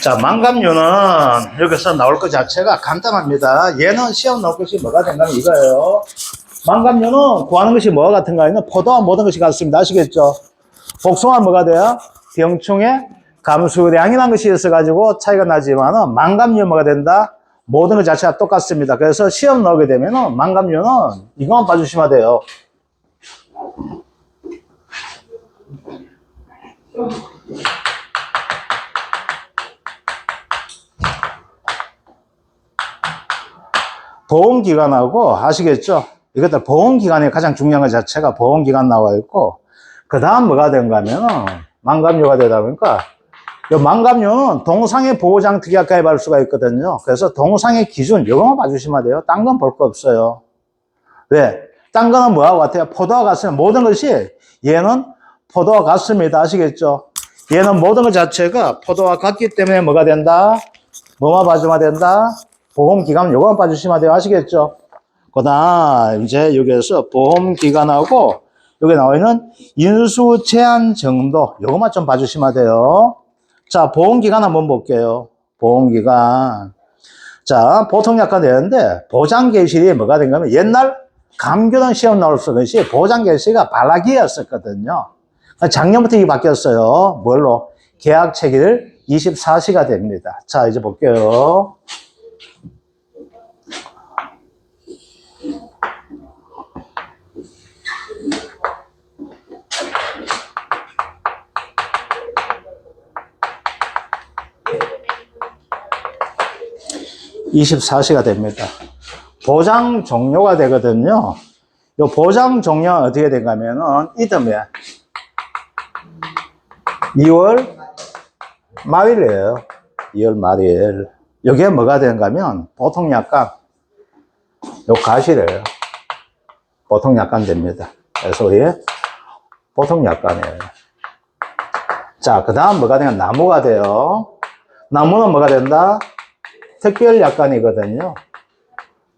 자, 망감류는 여기서 나올 것 자체가 간단합니다. 얘는 시험 나올 것이 뭐가 된가면 이거예요. 망감류는 구하는 것이 뭐가 같은가 하면 포도와 모든 것이 같습니다. 아시겠죠? 복숭아 뭐가 돼요? 병충해 감수량이라는 것이 있어가지고 차이가 나지만은 망감류 뭐가 된다? 모든 것 자체가 똑같습니다. 그래서 시험 나오게 되면은 망감류는 이것만 봐주시면 돼요. 보험기간하고 아시겠죠? 이것들 보험기간이 가장 중요한 것 자체가 보험기간 나와 있고 그 다음 뭐가 된가 하면은 망감류가 되다 보니까 이 망감류는 동상의 보호장 특약 가입할 수가 있거든요. 그래서 동상의 기준 이거만 봐주시면 돼요. 딴 건 볼 거 없어요. 왜? 딴 거는 뭐하고 같아요? 포도와 같으면 모든 것이 얘는 포도와 같습니다. 아시겠죠? 얘는 모든 것 자체가 포도와 같기 때문에 뭐가 된다? 뭐만 봐주면 된다? 보험기간 요거만 봐주시면 돼요. 아시겠죠? 그 다음 이제 여기에서 보험기간하고 여기 나와 있는 인수 제한 정도 요거만 좀 봐주시면 돼요. 자, 보험기간 한번 볼게요. 보험기간. 자, 보통 약관 되는데 보장개시이 뭐가 된 거면 옛날 감교동 시험 나올 것이 보장개시가 발라기였었거든요. 작년부터 이게 바뀌었어요. 뭘로? 계약 체기를 24시가 됩니다. 자, 이제 볼게요. (24시가) 됩니다. 보장 종료가 되거든요. 이 보장 종료는 어떻게 된가면은 이듬해 2월 말일이에요. 2월 말일. 이게 뭐가 되는가면 보통 약관 요 가시래요. 보통 약관 됩니다. 그래서 우리 보통 약관이에요. 자, 그 다음 뭐가 되냐? 나무가 돼요. 나무는 뭐가 된다? 특별 약관이거든요.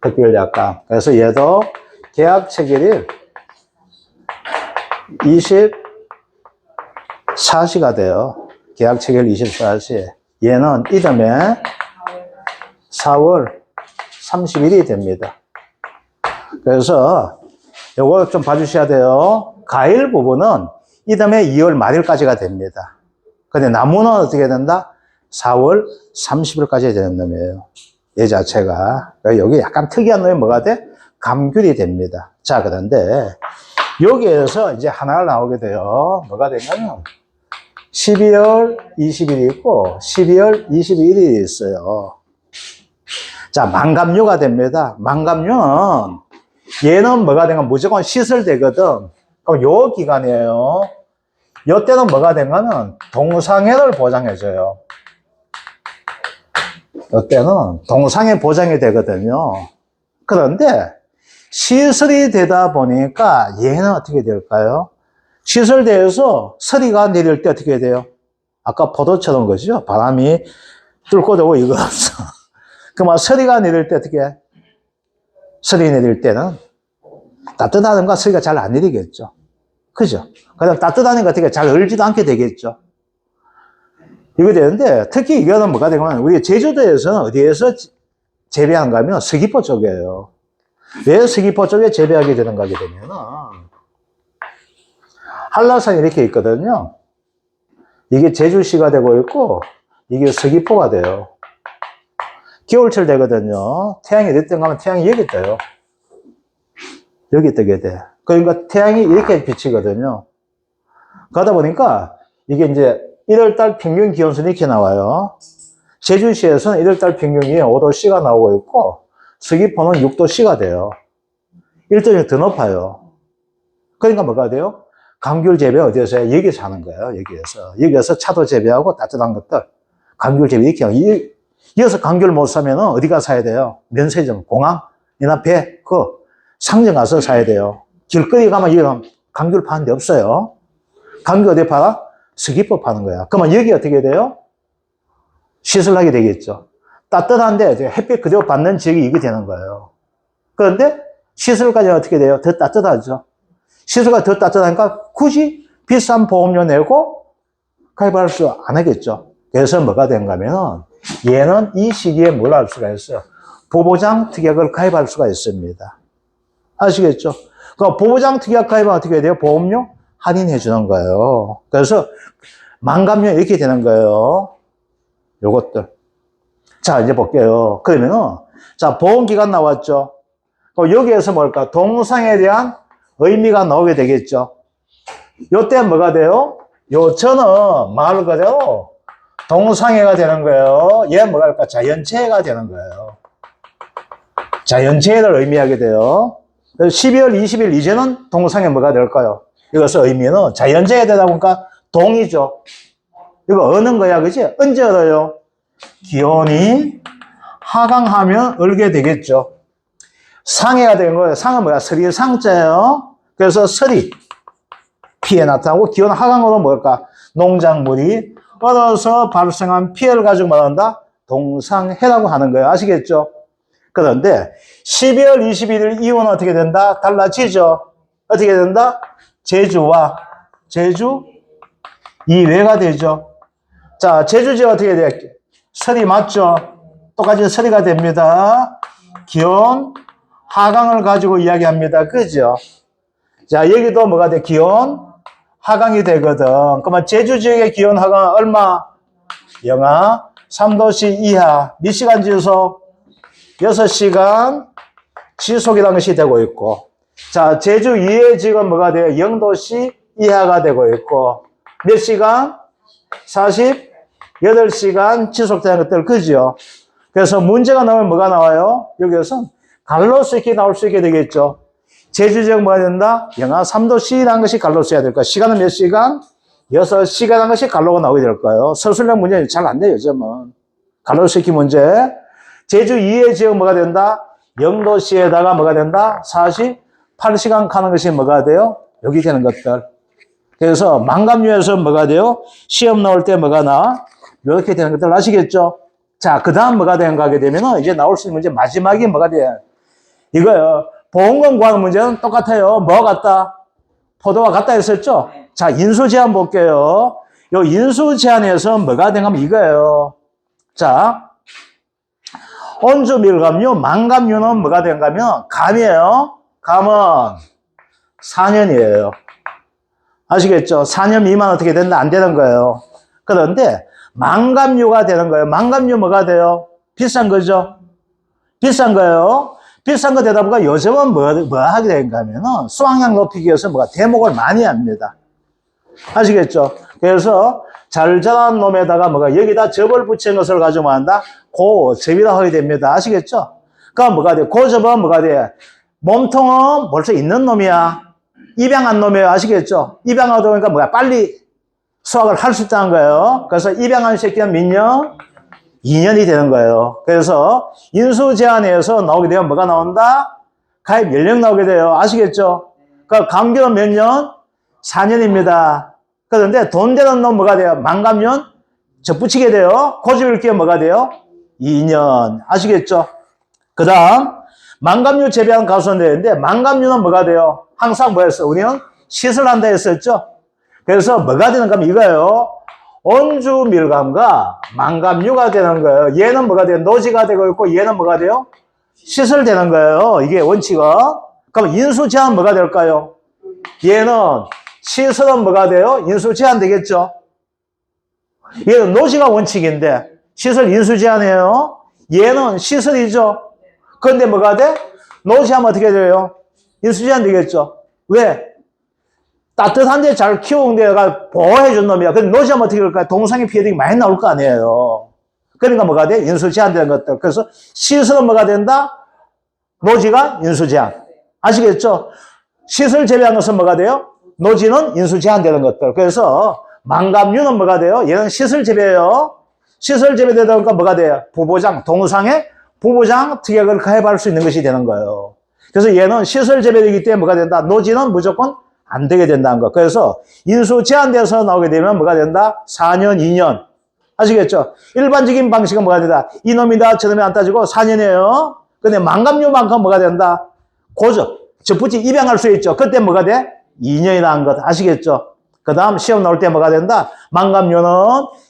특별 약관. 그래서 얘도 계약 체결일 24시가 돼요. 계약 체결 24시. 얘는 이듬해 4월 30일이 됩니다. 그래서 요거 좀 봐주셔야 돼요. 가일 부분은 이듬해 2월 말일까지가 됩니다. 근데 나무는 어떻게 된다? 4월 30일까지 되는 놈이에요. 얘 자체가. 여기 약간 특이한 놈이 뭐가 돼? 감귤이 됩니다. 자, 그런데 여기에서 이제 하나가 나오게 돼요. 뭐가 되냐면 12월 20일이 있고 12월 21일이 있어요. 자, 망감류가 됩니다. 망감류는 얘는 뭐가 되면 무조건 시설되거든. 그럼 요 기간이에요. 요 때는 뭐가 된가면 동상해를 보장해줘요. 요 때는 동상해 보장이 되거든요. 그런데 시설이 되다 보니까 얘는 어떻게 될까요? 시설대에서 서리가 내릴 때 어떻게 돼요? 아까 포도처럼 거죠? 바람이 뚫고 들고 이거 없어. 그러면 서리가 내릴 때 어떻게 해? 서리 내릴 때는 따뜻하던가 서리가 잘 안 내리겠죠. 그죠? 그다음 따뜻하니까 어떻게 잘 얼지도 않게 되겠죠. 이거 되는데 특히 이거는 뭐가 되냐면 우리 제주도에서는 어디에서 재배한가 하면 서귀포 쪽이에요. 왜 서귀포 쪽에 재배하게 되는가 하게 되면은 한라산이 이렇게 있거든요. 이게 제주시가 되고 있고 이게 서귀포가 돼요. 겨울철 되거든요. 태양이 어디 뜬가 하면 태양이 여기 떠요. 여기 뜨게 돼. 그러니까 태양이 이렇게 비치거든요. 그러다 보니까 이게 이제 1월달 평균 기온선이 이렇게 나와요. 제주시에서는 1월달 평균이 5도씨가 나오고 있고 서귀포는 6도씨가 돼요. 1도씩 더 높아요. 그러니까 뭐가 돼요? 감귤 재배 어디에서 해요? 여기서 하는 거예요. 여기에서 차도 재배하고 따뜻한 것들 감귤 재배 이렇게 하고 여기서 감귤 못 사면은 어디 가서 사야 돼요? 면세점, 공항이나 배, 상점 가서 사야 돼요. 길거리 가면 여기 감귤 파는 데 없어요. 감귤 어디 팔아? 서귀포 파는 거야. 그러면 여기 어떻게 돼요? 시설하게 되겠죠. 따뜻한데 햇빛 그대로 받는 지역이 이게 되는 거예요. 그런데 시설까지 어떻게 돼요? 더 따뜻하죠. 시설가 더 따뜻하니까 굳이 비싼 보험료 내고 가입할 수 안 하겠죠. 그래서 뭐가 된가 하면은 얘는 이 시기에 뭘 할 수가 있어요? 보보장 특약을 가입할 수가 있습니다. 아시겠죠? 그러니까 보보장 특약 가입은 어떻게 돼요? 보험료 할인해 주는 거예요. 그래서 만감료 이렇게 되는 거예요. 요것들. 자, 이제 볼게요. 그러면은, 자, 보험기간 나왔죠? 여기에서 뭘까? 동상에 대한 의미가 나오게 되겠죠? 요때 뭐가 돼요? 요처는 말 그대로 동상해가 되는 거예요. 얘 뭐가 할까? 자연체해가 되는 거예요. 자연체해를 의미하게 돼요. 12월 20일 이제는 동상해 뭐가 될까요? 이것의 의미는 자연체해가 되다 보니까 동이죠. 이거 어는 거야, 그지? 언제 얻어요? 기온이 하강하면 얼게 되겠죠. 상해가 되는 거예요. 상은 뭐야? 설이 상자예요. 그래서 설이 피해 나타나고 기온 하강으로 뭘까? 농작물이 얻어서 발생한 피해를 가지고 말한다? 동상해라고 하는 거예요. 아시겠죠? 그런데 12월 21일 이후는 어떻게 된다? 달라지죠. 어떻게 된다? 제주와 제주 이외가 되죠. 자, 제주지가 어떻게 돼요? 설이 맞죠? 똑같이 설이가 됩니다. 기온 하강을 가지고 이야기합니다. 그죠? 자, 여기도 뭐가 돼? 기온 하강이 되거든. 그러면 제주 지역의 기온 하강은 얼마? 영하 3도씨 이하. 몇 시간 지속? 6시간 지속이라는 것이 되고 있고. 자, 제주 이외의 지역은 뭐가 돼요? 0도씨 이하가 되고 있고. 몇 시간? 48시간 지속되는 것들, 그죠? 그래서 문제가 나오면 뭐가 나와요? 여기에서 갈로수 있게 나올 수 있게 되겠죠. 제주 지역 뭐가 된다? 영하 3도씨라는 것이 갈로수야 될 거야. 시간은 몇 시간? 6시간이라는 것이 갈로가 나오게 될 거예요. 서술형 문제는 잘 안 돼요, 요즘은. 갈로수 있기 문제. 제주 이외의 지역 뭐가 된다? 0도씨에다가 뭐가 된다? 48시간 가는 것이 뭐가 돼요? 여기 되는 것들. 그래서 만감류에서 뭐가 돼요? 시험 나올 때 뭐가 나? 이렇게 되는 것들 아시겠죠? 자, 그 다음 뭐가 되는가 하게 되면은 이제 나올 수 있는 문제 마지막이 뭐가 돼요? 이거요. 보험금 구하는 문제는 똑같아요. 뭐가 같다? 포도와 같다 했었죠? 자, 인수제한 볼게요. 요 인수제한에서 뭐가 되냐면 이거예요. 자, 온주밀감류, 만감류는 뭐가 되는가 하면 감이에요. 감은 4년이에요. 아시겠죠? 4년 미만 어떻게 된다? 안 되는 거예요. 그런데 만감류가 되는 거예요. 만감류 뭐가 돼요? 비싼 거죠? 비싼 거예요. 비싼 거 되다 보니까 요즘은 뭐 하게 되는가 하면은 수확량 높이기 위해서 뭐가 대목을 많이 합니다. 아시겠죠? 그래서 잘 자란 놈에다가 뭐가 여기다 접을 붙인 것을 가지고 뭐 한다? 고접이라 하게 됩니다. 아시겠죠? 그러니까 뭐가 돼? 고접은 뭐가 돼? 몸통은 벌써 있는 놈이야. 입양한 놈이에요. 아시겠죠? 입양하다 보니까 뭐야? 빨리 수확을 할 수 있다는 거예요. 그래서 입양한 새끼는 몇 년? 2년이 되는 거예요. 그래서 인수제한에서 나오게 되면 뭐가 나온다? 가입 연령 나오게 돼요. 아시겠죠? 그러니까 감귤은 몇 년? 4년입니다. 그런데 돈 되는 놈 뭐가 돼요? 만감년? 접붙이게 돼요. 고집일 게 뭐가 돼요? 2년. 아시겠죠? 그 다음 만감류 재배한 가수는 되는데 만감류는 뭐가 돼요? 항상 뭐였어? 우리는 시설한다 했었죠? 그래서 뭐가 되는가 하면 이거예요. 온주밀감과 만감류가 되는 거예요. 얘는 뭐가 돼요? 노지가 되고 있고 얘는 뭐가 돼요? 시설되는 거예요. 이게 원칙은. 그럼 인수제한 뭐가 될까요? 얘는 시설은 뭐가 돼요? 인수제한 되겠죠? 얘는 노지가 원칙인데 시설 인수제한이에요. 얘는 시설이죠. 그런데 뭐가 돼? 노지하면 어떻게 돼요? 인수제한 되겠죠. 왜? 따뜻한데 잘 키운 데가 보호해준 놈이야. 근데 노지하면 어떻게 될까요? 동상의 피해들이 많이 나올 거 아니에요. 그러니까 뭐가 돼? 인수제한되는 것들. 그래서 시설은 뭐가 된다? 노지가 인수제한. 아시겠죠? 시설 제외한 것은 뭐가 돼요? 노지는 인수제한되는 것들. 그래서 만감류는 뭐가 돼요? 얘는 시설 제외예요. 시설 제외되다 보니까 뭐가 돼요? 부보장, 동상의 부보장 특약을 가입할 수 있는 것이 되는 거예요. 그래서 얘는 시설 제외되기 때문에 뭐가 된다? 노지는 무조건 안 되게 된다는 거. 그래서 인수 제한돼서 나오게 되면 뭐가 된다? 4년, 2년. 아시겠죠? 일반적인 방식은 뭐가 된다? 이놈이다, 저놈이 안 따지고 4년이에요. 근데 만감류만큼 뭐가 된다? 고적, 접붙이 입양할 수 있죠. 그때 뭐가 돼? 2년이 나은 것. 아시겠죠? 그 다음 시험 나올 때 뭐가 된다? 망감류는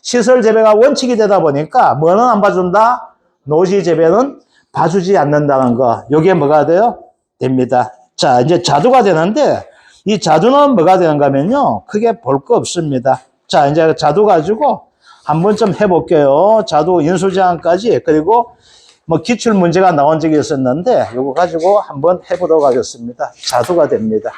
시설 재배가 원칙이 되다 보니까 뭐는 안 봐준다? 노지 재배는 봐주지 않는다는 거. 요게 뭐가 돼요? 됩니다. 자, 이제 자두가 되는데 이 자두는 뭐가 되는가 하면요. 크게 볼 거 없습니다. 자, 이제 자두 가지고 한번 좀 해볼게요. 자두 인수제한까지 그리고 뭐 기출 문제가 나온 적이 있었는데 요거 가지고 한번 해보도록 하겠습니다. 자두가 됩니다.